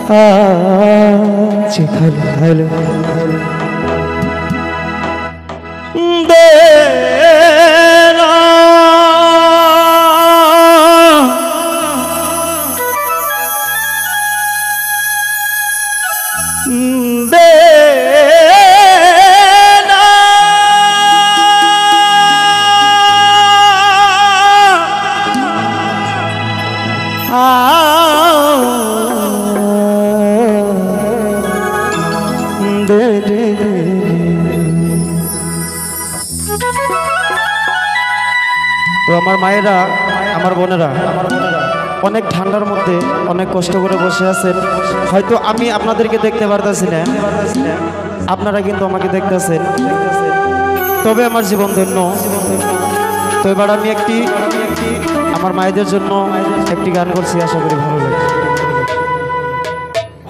आज हल दे তো আমার মায়েরা আমার বোনেরা অনেক ঠান্ডার মধ্যে অনেক কষ্ট করে বসে আছেন। হয়তো আমি আপনাদেরকে দেখতে পারতেছি না, আপনারা কিন্তু আমাকে দেখতেছেন, তবে আমার জীবন ধন্য। তো এবার আমি আমার মায়েদের জন্য একটি গান করছি, আশা করি ভালো লাগে।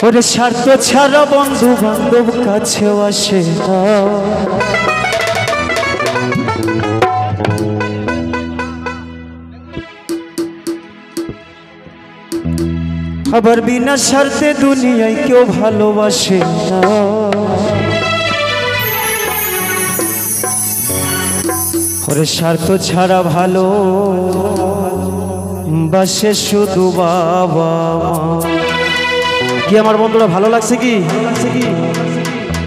ওরে স্বার্থ ছাড়া বন্ধু বান্ধব কাছেও আসে না, আবার বিনা স্বার্থে দুনিয়ায় কেউ ভালোবাসে না। ওরে স্বার্থ ছাড়া ভালো বাসে শুধু বাবা মা। কি আমার বন্ধুরা ভালো লাগছে কি?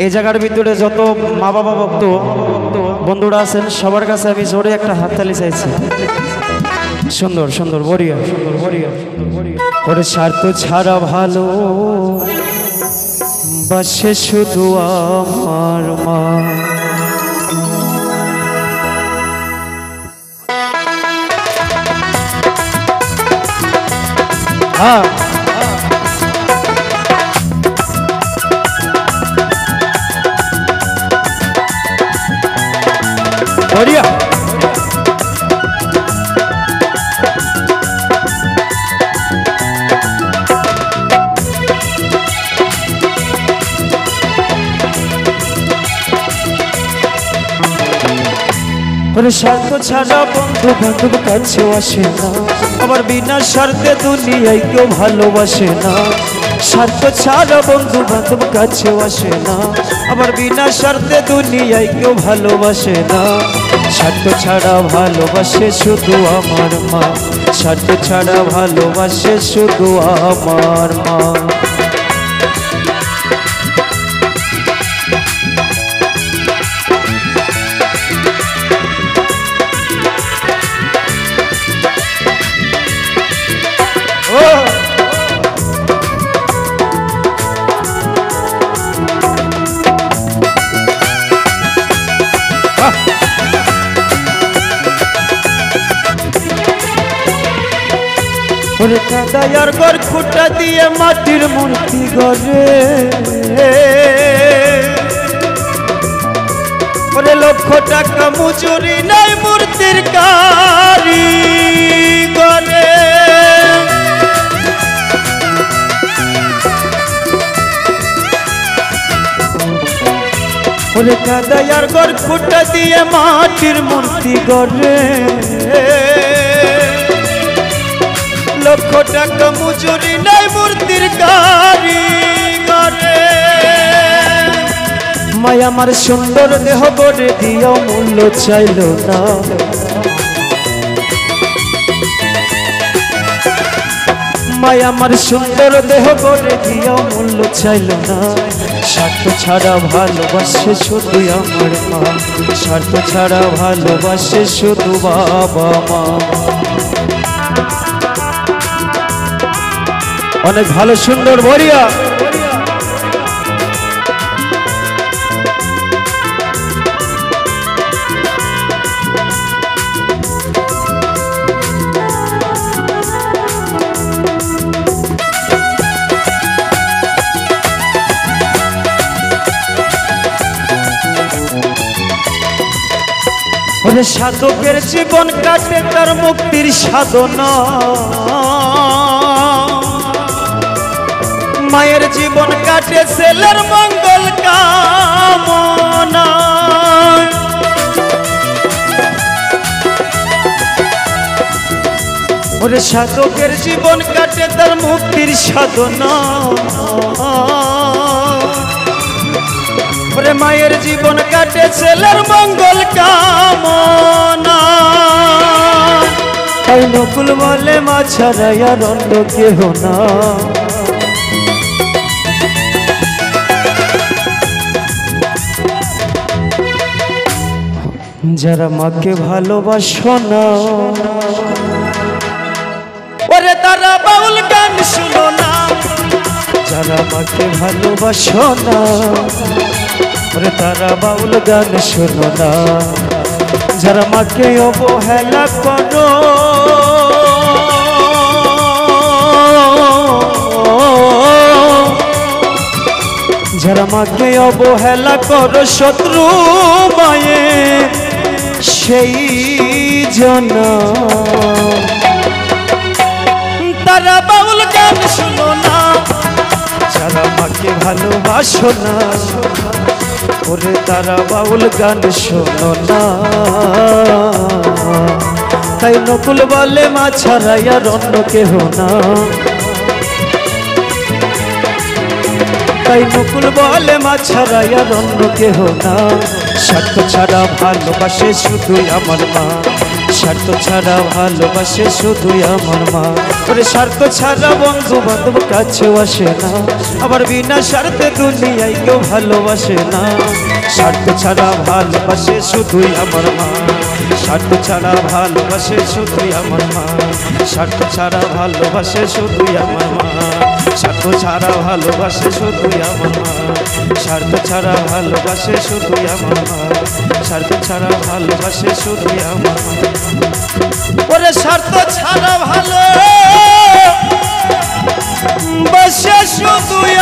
এই জায়গার ভিতরে যত মা বাবা ভক্ত বন্ধুরা আছেন সবার কাছে আমি জোরে একটা হাততালি চাইছি। সুন্দর সুন্দর বড়িয়া সুন্দর বড়িয়া। ওরে স্বার্থ ছাড়া ভালো বাসে শুধু আমার মা। হ্যাঁ বড়িয়া। ওরে স্বার্থ ছাড়া বন্ধু বান্ধব কাছেও আসে না, আবার বিনা স্বার্থে দুনিয়ায় কেউ ভালোবাসে না। স্বার্থ ছাড়া বন্ধু বান্ধব কাছেও আসে না, আবার বিনা স্বার্থে দুনিয়ায় কেউ ভালোবাসে না। স্বার্থ ছাড়া ভালোবাসে শুধু আমার মা, স্বার্থ ছাড়া ভালোবাসে শুধু আমার মা। ওরে কাদায়ার ঘর খুঁটা দিয়ে মাটির মূর্তি গড়ে, ওরে লক্ষ টাকা মজুরি নাই মূর্তির কারিগরে। ওরে কাদায়ার ঘর খুঁটা দিয়ে মাটির মূর্তি গড়ে, লক্ষ টাকা মজুরি নাই মূর্তির কারিগরে। মায়া আমার সুন্দর দেহ গড়ে দিয়েও মূল্য চাইল না, মায়া আমার সুন্দর দেহ গড়ে দিয়েও মূল্য চাইল না। স্বার্থ ছাড়া ভালোবাসে শুধু আমার মা, স্বার্থ ছাড়া ভালোবাসে শুধু বাবা মা। অনেক ভালো সুন্দর বড়িয়া। ওরে সাধকের জীবন কাটে তার মুক্তির সাধনা, মায়ের জীবন কাটে ছেলের মঙ্গল কামনা। ওরে সাধকের জীবন কাটে তার মুক্তির সাধনা, ওরে মায়ের জীবন কাটে ছেলের মঙ্গল কামনা। তাই নকুল বলে মা ছাড়া আর অন্য কেহ না। যারা মাকে ভালোবাসো না ওরে তারা বাউল গান শুনো না। যারা মাকে ভালোবাসো না ওরে তারা বাউল গান শুনো না। যারা মাকে অবহেলা করো যারা মাকে অবহেলা করো শত্রু মায়ের সেই জন তারা বাউল গান শুনো না। যারা মাকে ভালোবাসো না ওরে তারা বাউল গান শোনো না। তাই নকুল বলে মা ছাড়া আর অন্য কেহ না। তাই নকুল বলে মা ছাড়া আর অন্য কেহ না। স্বার্থ ছাড়া ভালোবাসে শুধুই আমার মা, স্বার্থ ছাড়া ভালোবাসে শুধুই আমার মা। ওরে স্বার্থ ছাড়া বন্ধু বান্ধব কাছেও আসে না, আবার বিনা স্বার্থে দুনিয়ায় কেউ ভালোবাসে না। স্বার্থ ছাড়া ভালোবাসে শুধুই আমার মা, স্বার্থ ছাড়া ভালোবাসে শুধুই আমার মা, স্বার্থ ছাড়া ভালোবাসে শুধুই আমার মা, স্বার্থ ছাড়া ভালোবাসে শুধুই আমার মা, স্বার্থ ছাড়া ভালোবাসে শুধুই আমার মা, স্বার্থ ছাড়া ভালোবাসে শুধুই আমার মা। ওরে স্বার্থ ছাড়া ভালো বাসে শুধুই